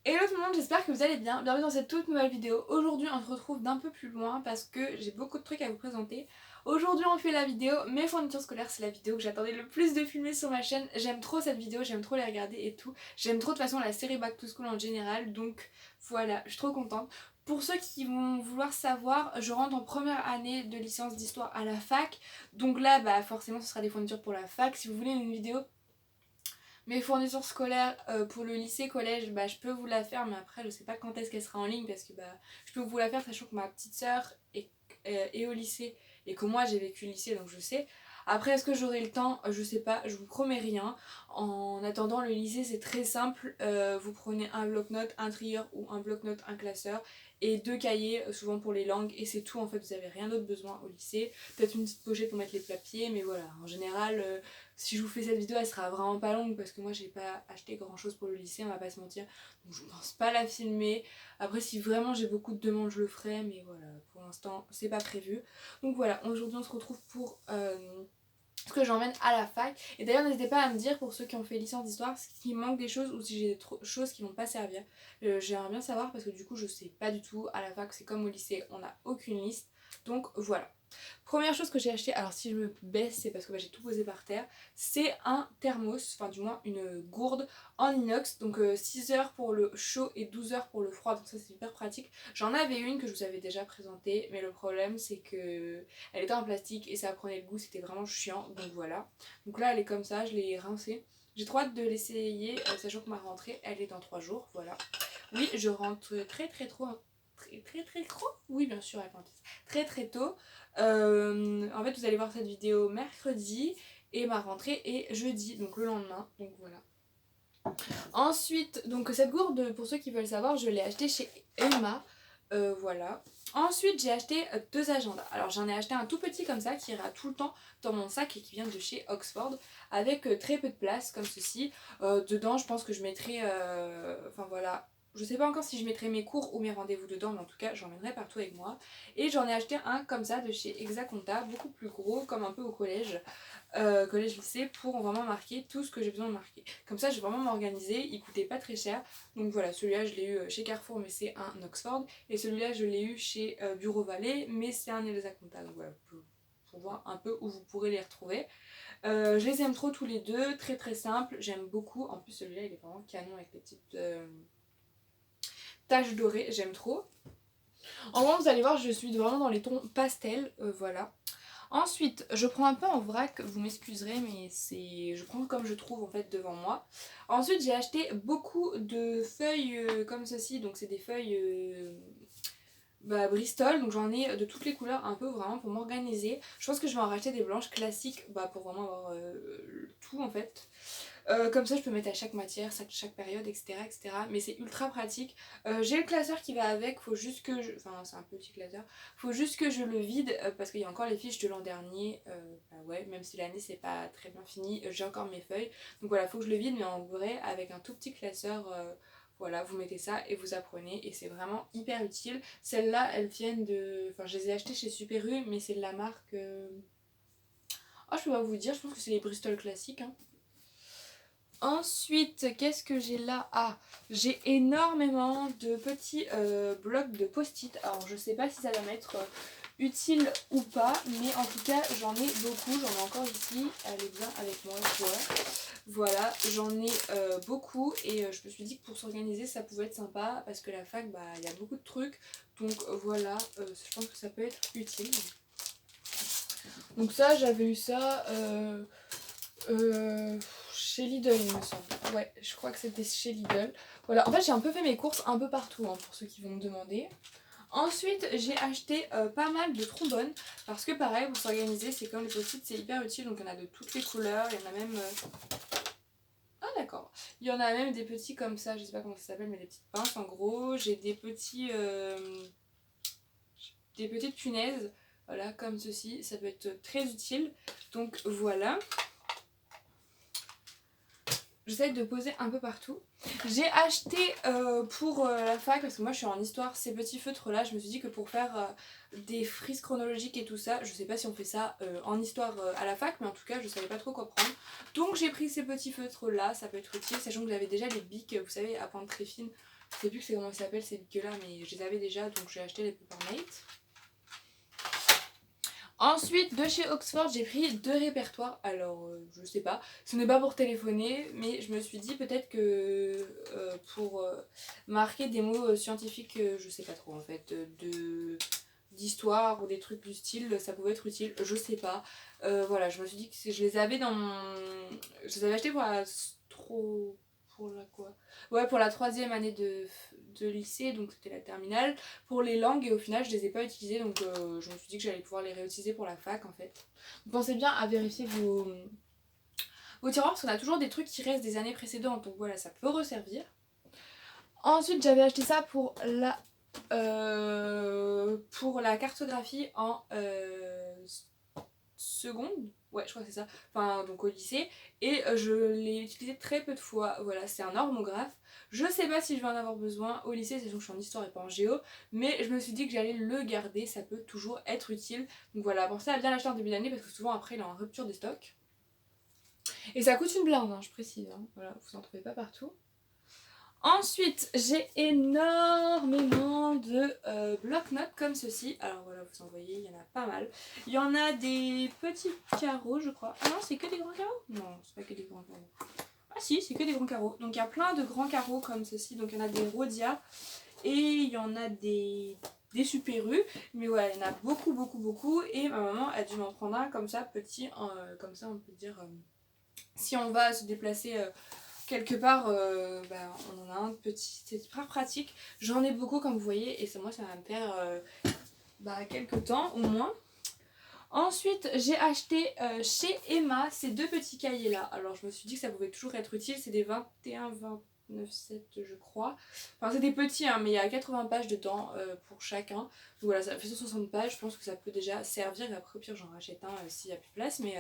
Hello tout le monde, j'espère que vous allez bien. Bienvenue dans cette toute nouvelle vidéo. Aujourd'hui on se retrouve d'un peu plus loin parce que j'ai beaucoup de trucs à vous présenter. Aujourd'hui on fait la vidéo mes fournitures scolaires, c'est la vidéo que j'attendais le plus de filmer sur ma chaîne. J'aime trop cette vidéo, j'aime trop les regarder et tout. J'aime trop de toute façon la série Back to School en général, donc voilà, je suis trop contente. Pour ceux qui vont vouloir savoir, je rentre en première année de licence d'histoire à la fac. Donc là bah forcément ce sera des fournitures pour la fac. Si vous voulez une vidéo mes fournitures scolaires pour le lycée collège, bah, je peux vous la faire, mais après je sais pas quand est-ce qu'elle sera en ligne parce que bah, je peux vous la faire sachant que ma petite sœur est au lycée et que moi j'ai vécu le lycée donc je sais. Après est-ce que j'aurai le temps, je sais pas, je vous promets rien. En attendant le lycée c'est très simple, vous prenez un bloc-notes, un trieur ou un bloc-notes, un classeur et deux cahiers souvent pour les langues et c'est tout en fait, vous avez rien d'autre besoin au lycée. Peut-être une petite pochette pour mettre les papiers mais voilà, en général si je vous fais cette vidéo elle sera vraiment pas longue parce que moi j'ai pas acheté grand chose pour le lycée, on va pas se mentir, donc je pense pas la filmer. Après si vraiment j'ai beaucoup de demandes je le ferai mais voilà pour l'instant c'est pas prévu. Donc voilà, aujourd'hui on se retrouve pour ce que j'emmène à la fac. Et d'ailleurs n'hésitez pas à me dire pour ceux qui ont fait licence d'histoire s'il manque des choses ou si j'ai des choses qui vont pas servir. J'aimerais bien savoir parce que du coup je sais pas du tout. À la fac c'est comme au lycée, on n'a aucune liste. Donc voilà. Première chose que j'ai acheté, alors si je me baisse c'est parce que bah, j'ai tout posé par terre, c'est un thermos, enfin du moins une gourde en inox, donc 6 heures pour le chaud et 12 heures pour le froid, donc ça c'est hyper pratique. J'en avais une que je vous avais déjà présentée, mais le problème c'est que elle était en plastique et ça prenait le goût, c'était vraiment chiant, donc voilà. Donc là elle est comme ça, je l'ai rincée. J'ai trop hâte de l'essayer, sachant que ma rentrée elle est dans 3 jours, voilà. Oui, je rentre très trop, très trop, oui bien sûr, très tôt. En fait, vous allez voir cette vidéo mercredi et ma rentrée est jeudi, donc le lendemain. Donc voilà. Ensuite, donc cette gourde, pour ceux qui veulent savoir, je l'ai achetée chez Emma. Voilà. Ensuite, j'ai acheté deux agendas. Alors, j'en ai acheté un tout petit comme ça qui ira tout le temps dans mon sac et qui vient de chez Oxford avec très peu de place comme ceci. Dedans, je pense que je mettrai. Enfin voilà. Je sais pas encore si je mettrai mes cours ou mes rendez-vous dedans, mais en tout cas, j'emmènerai partout avec moi. Et j'en ai acheté un comme ça de chez Exaconta, beaucoup plus gros, comme un peu au collège. Collège-lycée pour vraiment marquer tout ce que j'ai besoin de marquer. Comme ça, je vais vraiment m'organiser. Il coûtait pas très cher. Donc voilà, celui-là, je l'ai eu chez Carrefour, mais c'est un Oxford. Et celui-là, je l'ai eu chez Bureau Vallée, mais c'est un Elsa Conta. Donc voilà, pour voir un peu où vous pourrez les retrouver. Je les aime trop tous les deux, très simple. J'aime beaucoup. En plus, celui-là, il est vraiment canon avec les petites taches dorées. J'aime trop. En gros, vous allez voir, je suis vraiment dans les tons pastel. Voilà. Ensuite, je prends un peu en vrac, vous m'excuserez, mais je prends comme je trouve en fait devant moi. Ensuite, j'ai acheté beaucoup de feuilles comme ceci, donc c'est des feuilles Bristol, donc j'en ai de toutes les couleurs un peu vraiment pour m'organiser. Je pense que je vais en racheter des blanches classiques pour vraiment avoir tout en fait. Comme ça je peux mettre à chaque matière, chaque période, etc. Mais c'est ultra pratique. J'ai le classeur qui va avec, faut juste que je. Enfin c'est un petit classeur. Faut juste que je le vide parce qu'il y a encore les fiches de l'an dernier. Ouais, même si l'année c'est pas très bien fini, j'ai encore mes feuilles. Donc voilà, faut que je le vide, mais en vrai avec un tout petit classeur. Voilà, vous mettez ça et vous apprenez et c'est vraiment hyper utile. Celles-là, elles viennent de. Enfin, je les ai achetées chez Super U, mais c'est de la marque. Oh, je peux pas vous dire, je pense que c'est les Bristol classiques. Hein. Ensuite, qu'est-ce que j'ai là? Ah, j'ai énormément de petits blocs de post-it. Alors, je sais pas si ça va m'être utile ou pas, mais en tout cas, j'en ai beaucoup. J'en ai encore ici. Elle est bien avec moi, je vois. Voilà, j'en ai beaucoup et je me suis dit que pour s'organiser, ça pouvait être sympa parce que la fac, il y a beaucoup de trucs. Donc voilà, je pense que ça peut être utile. Donc ça, j'avais eu ça chez Lidl, il me semble. Ouais, je crois que c'était chez Lidl. Voilà, en fait, j'ai un peu fait mes courses un peu partout, hein, pour ceux qui vont me demander. Ensuite, j'ai acheté pas mal de trombones parce que pareil, pour s'organiser, c'est comme les post-it, c'est hyper utile. Donc il y en a de toutes les couleurs, il y en a même... Ah d'accord. Il y en a même des petits comme ça, je sais pas comment ça s'appelle, mais des petites pinces en gros. J'ai des petits... des petites punaises, voilà, comme ceci. Ça peut être très utile. Donc voilà. J'essaie de poser un peu partout. J'ai acheté pour la fac, parce que moi je suis en histoire, ces petits feutres là, je me suis dit que pour faire des frises chronologiques et tout ça, je sais pas si on fait ça en histoire à la fac, mais en tout cas je savais pas trop quoi prendre. Donc j'ai pris ces petits feutres là, ça peut être utile, sachant que j'avais déjà les bics, vous savez, à pointe très fine, Je sais plus comment ça s'appelle ces bics là, mais je les avais déjà, donc j'ai acheté les Papermate. Ensuite, de chez Oxford, j'ai pris 2 répertoires. Alors, je sais pas, ce n'est pas pour téléphoner, mais je me suis dit peut-être que pour marquer des mots scientifiques, je sais pas trop en fait, d'histoire ou des trucs du style, ça pouvait être utile, je sais pas. Voilà, je me suis dit que je les avais dans mon... Je les avais achetés pour la... Pour la quoi? Ouais, pour la 3e année de lycée, donc c'était la terminale, pour les langues, et au final je les ai pas utilisées, donc je me suis dit que j'allais pouvoir les réutiliser pour la fac en fait. Donc pensez bien à vérifier vos tiroirs, parce qu'on a toujours des trucs qui restent des années précédentes, donc voilà, ça peut resservir. Ensuite j'avais acheté ça pour la cartographie en seconde, ouais je crois que c'est ça, enfin donc au lycée, et je l'ai utilisé très peu de fois. Voilà, c'est un normographe, je sais pas si je vais en avoir besoin au lycée, c'est sûr que je suis en histoire et pas en géo, mais je me suis dit que j'allais le garder, ça peut toujours être utile, donc voilà, pensez à bien l'acheter en début d'année parce que souvent après il est en rupture des stocks, et ça coûte une blinde, hein, je précise, hein. Voilà, vous en trouvez pas partout. Ensuite, j'ai énormément de bloc-notes comme ceci. Alors voilà, vous en voyez, il y en a pas mal. Il y en a des petits carreaux, je crois. Ah non, c'est que des grands carreaux? Non, c'est pas que des grands carreaux. Ah si, c'est que des grands carreaux. Donc il y a plein de grands carreaux comme ceci. Donc il y en a des Rhodia et il y en a des Super U. Mais voilà, il y en a beaucoup, beaucoup, beaucoup. Et ma maman a dû m'en prendre un comme ça, petit. Comme ça, on peut dire, si on va se déplacer... quelque part, on en a un petit, c'est hyper pratique. J'en ai beaucoup comme vous voyez, et moi ça va me faire quelques temps au moins. Ensuite j'ai acheté chez Emma ces 2 petits cahiers là. Alors je me suis dit que ça pouvait toujours être utile, c'est des 21-29-7 je crois. Enfin c'est des petits hein, mais il y a 80 pages dedans pour chacun. Donc voilà, ça fait 160 pages, je pense que ça peut déjà servir, et après au pire j'en rachète un s'il n'y a plus de place. Mais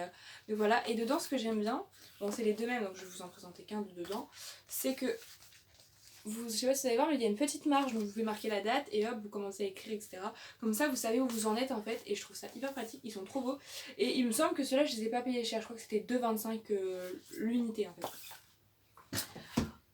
voilà, et dedans ce que j'aime bien, bon c'est les 2 mêmes donc je vais vous en présenter qu'un de dedans, c'est que je sais pas si vous allez voir, mais il y a une petite marge, donc vous pouvez marquer la date et hop, vous commencez à écrire, etc. Comme ça, vous savez où vous en êtes en fait, et je trouve ça hyper pratique, ils sont trop beaux. Et il me semble que ceux-là, je les ai pas payés cher, je crois que c'était 2,25 l'unité en fait.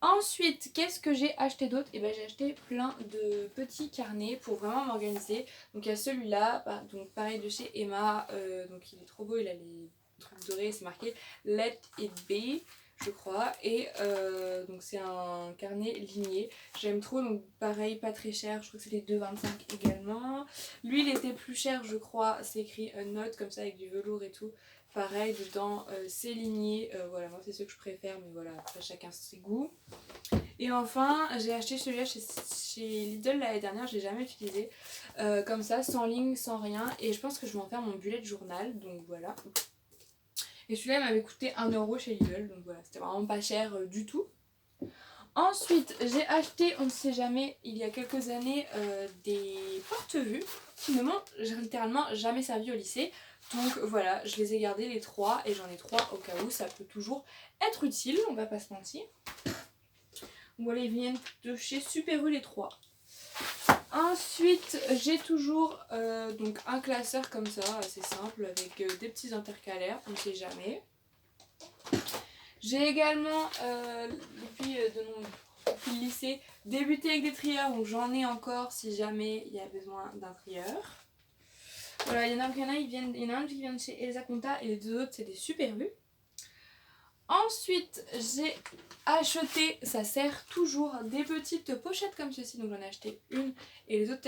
Ensuite, qu'est-ce que j'ai acheté d'autre? Et j'ai acheté plein de petits carnets pour vraiment m'organiser. Donc il y a celui-là, donc pareil de chez Emma, donc il est trop beau, il a les trucs dorés, c'est marqué Let It Be, je crois, et donc c'est un carnet ligné, j'aime trop, donc pareil, pas très cher, je crois que c'était 2,25 également. Lui il était plus cher je crois, c'est écrit note comme ça avec du velours et tout, pareil dedans c'est ligné, voilà, moi c'est ce que je préfère, mais voilà, après chacun ses goûts. Et enfin j'ai acheté celui-là chez Lidl l'année dernière, je l'ai jamais utilisé, comme ça, sans ligne, sans rien, et je pense que je vais en faire mon bullet journal, donc voilà. Et celui-là il m'avait coûté 1 € chez Lidl, donc voilà, c'était vraiment pas cher du tout. Ensuite j'ai acheté, on ne sait jamais, il y a quelques années, des porte-vue qui ne m'ont littéralement jamais servi au lycée. Donc voilà, je les ai gardés les 3 et j'en ai 3 au cas où, ça peut toujours être utile, on va pas se mentir. Voilà, ils viennent de chez Super U les 3. Ensuite j'ai toujours donc un classeur comme ça, assez simple, avec des petits intercalaires, on ne sait jamais. J'ai également depuis le lycée débuté avec des trieurs, donc j'en ai encore si jamais il y a besoin d'un trieur. Voilà, il y en a un qui vient de chez Elsa Conta et les 2 autres c'est des Super U. Ensuite j'ai acheté, ça sert toujours, des petites pochettes comme ceci, donc j'en ai acheté une et les autres,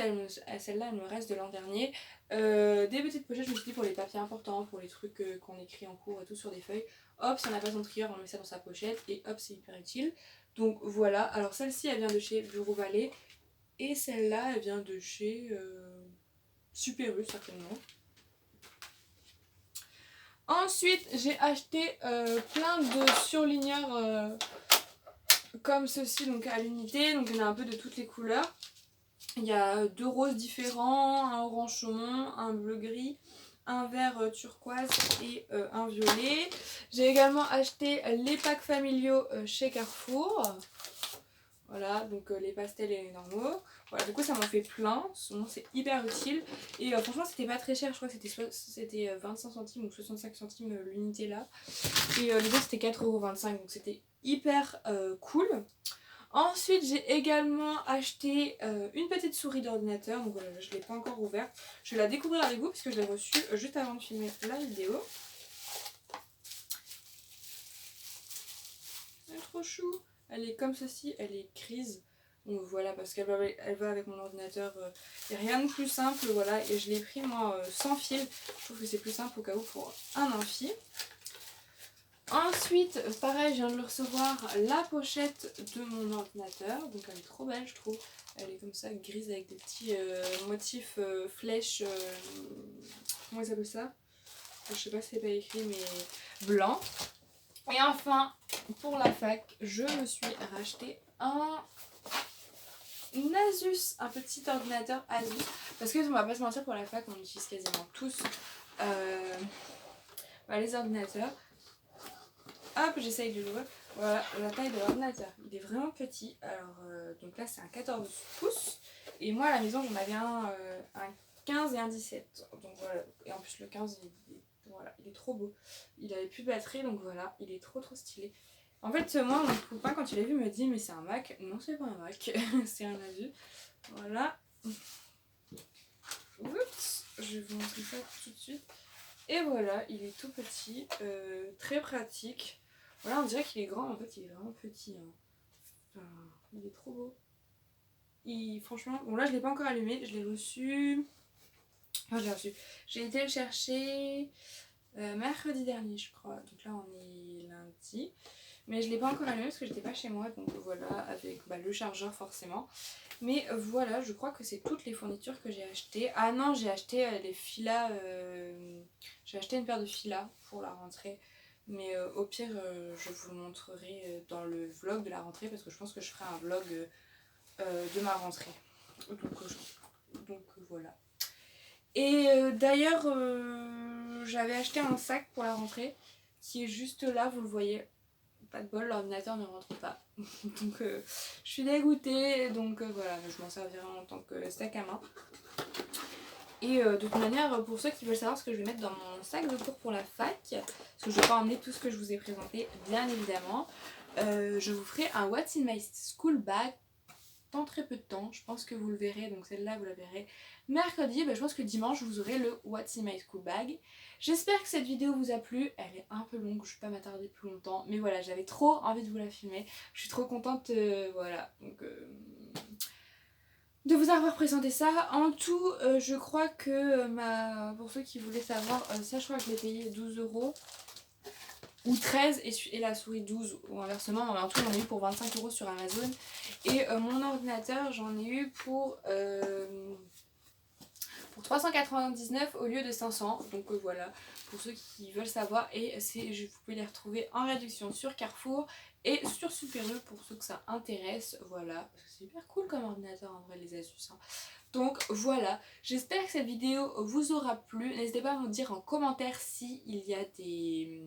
celle-là elle me reste de l'an dernier. Des petites pochettes, je me suis dit pour les papiers importants, pour les trucs qu'on écrit en cours et tout sur des feuilles. Hop, si on n'a pas son trieur, on met ça dans sa pochette et hop, c'est hyper utile. Donc voilà, alors celle-ci elle vient de chez Bureau Vallée et celle-là elle vient de chez Super U certainement. Ensuite j'ai acheté plein de surligneurs comme ceci, donc à l'unité, donc il y en a un peu de toutes les couleurs. Il y a 2 roses différents, un orange saumon, un bleu gris, un vert turquoise et un violet. J'ai également acheté les packs familiaux chez Carrefour. Voilà, donc les pastels et les normaux. Voilà, du coup ça m'en fait plein, c'est hyper utile. Et franchement c'était pas très cher, je crois que c'était 25 centimes ou 65 centimes l'unité là. Et les autres c'était 4,25 €, donc c'était hyper cool. Ensuite j'ai également acheté une petite souris d'ordinateur, donc voilà, je ne l'ai pas encore ouverte. Je vais la découvrir avec vous puisque je l'ai reçue juste avant de filmer la vidéo. Elle est trop chou. Elle est comme ceci, elle est grise. Donc voilà, parce qu'elle va avec mon ordinateur. Il n'y a rien de plus simple, voilà. Et je l'ai pris moi sans fil. Je trouve que c'est plus simple au cas où pour un amphi. Ensuite, pareil, je viens de le recevoir, la pochette de mon ordinateur. Donc elle est trop belle, je trouve. Elle est comme ça, grise avec des petits motifs flèches. Comment ils appellent ça? Je sais pas si c'est pas écrit, mais blanc. Et enfin, pour la fac, je me suis racheté un Asus, un petit ordinateur Asus. Parce que on va pas se mentir, pour la fac, on utilise quasiment tous les ordinateurs. Hop, j'essaye de l'ouvrir. Voilà la taille de l'ordinateur. Il est vraiment petit. Alors, donc là, c'est un 14 pouces. Et moi, à la maison, j'en avais un 15 et un 17. Donc voilà. Et en plus, le 15, voilà, il est trop beau. Il avait plus de batterie, donc voilà. Il est trop stylé. En fait, moi, mon copain, quand il l'a vu, me dit mais c'est un Mac. Non, c'est pas un Mac. C'est un Asus. Voilà. Oups. Je vais vous montrer ça tout de suite. Et voilà, il est tout petit. Très pratique. Voilà, on dirait qu'il est grand, en fait il est vraiment petit. Hein. Enfin, il est trop beau. Franchement, bon là je l'ai pas encore allumé, je l'ai reçu. Enfin, je l'ai reçu. J'ai été le chercher mercredi dernier, je crois. Donc là on est lundi. Mais je l'ai pas encore allumé parce que j'étais pas chez moi. Donc voilà, avec le chargeur forcément. Mais voilà, je crois que c'est toutes les fournitures que j'ai achetées. Ah non, j'ai acheté les filas. J'ai acheté une paire de filas pour la rentrée. Mais au pire, je vous le montrerai dans le vlog de la rentrée parce que je pense que je ferai un vlog de ma rentrée. Donc voilà. Et d'ailleurs, j'avais acheté un sac pour la rentrée qui est juste là, vous le voyez. Pas de bol, l'ordinateur ne rentre pas. Donc je suis dégoûtée. Donc voilà, je m'en servirai en tant que sac à main. Et de toute manière, pour ceux qui veulent savoir ce que je vais mettre dans mon sac de cours pour la fac, parce que je ne vais pas emmener tout ce que je vous ai présenté, bien évidemment, je vous ferai un What's in my school bag dans très peu de temps. Je pense que vous le verrez, donc celle-là vous la verrez mercredi. Je pense que dimanche vous aurez le What's in my school bag. J'espère que cette vidéo vous a plu. Elle est un peu longue, je ne vais pas m'attarder plus longtemps, mais voilà, j'avais trop envie de vous la filmer. Je suis trop contente, voilà, donc de vous avoir présenté ça. En tout, je crois que pour ceux qui voulaient savoir, ça je crois que je l'ai payé 12 € ou 13 et la souris 12 ou inversement. Mais en tout, j'en ai eu pour 25 € sur Amazon. Et mon ordinateur, j'en ai eu pour 399 au lieu de 500. Donc voilà, pour ceux qui veulent savoir. Et vous pouvez les retrouver en réduction sur Carrefour et sur Super U pour ceux que ça intéresse. Voilà, parce que c'est hyper cool comme ordinateur en vrai, les Asus. Hein. Donc voilà, j'espère que cette vidéo vous aura plu. N'hésitez pas à me dire en commentaire s'il y a des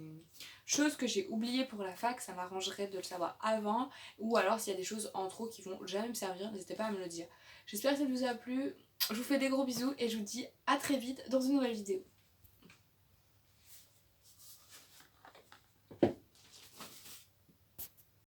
choses que j'ai oubliées pour la fac. Ça m'arrangerait de le savoir avant. Ou alors s'il y a des choses en trop qui vont jamais me servir, n'hésitez pas à me le dire. J'espère que ça vous a plu. Je vous fais des gros bisous et je vous dis à très vite dans une nouvelle vidéo.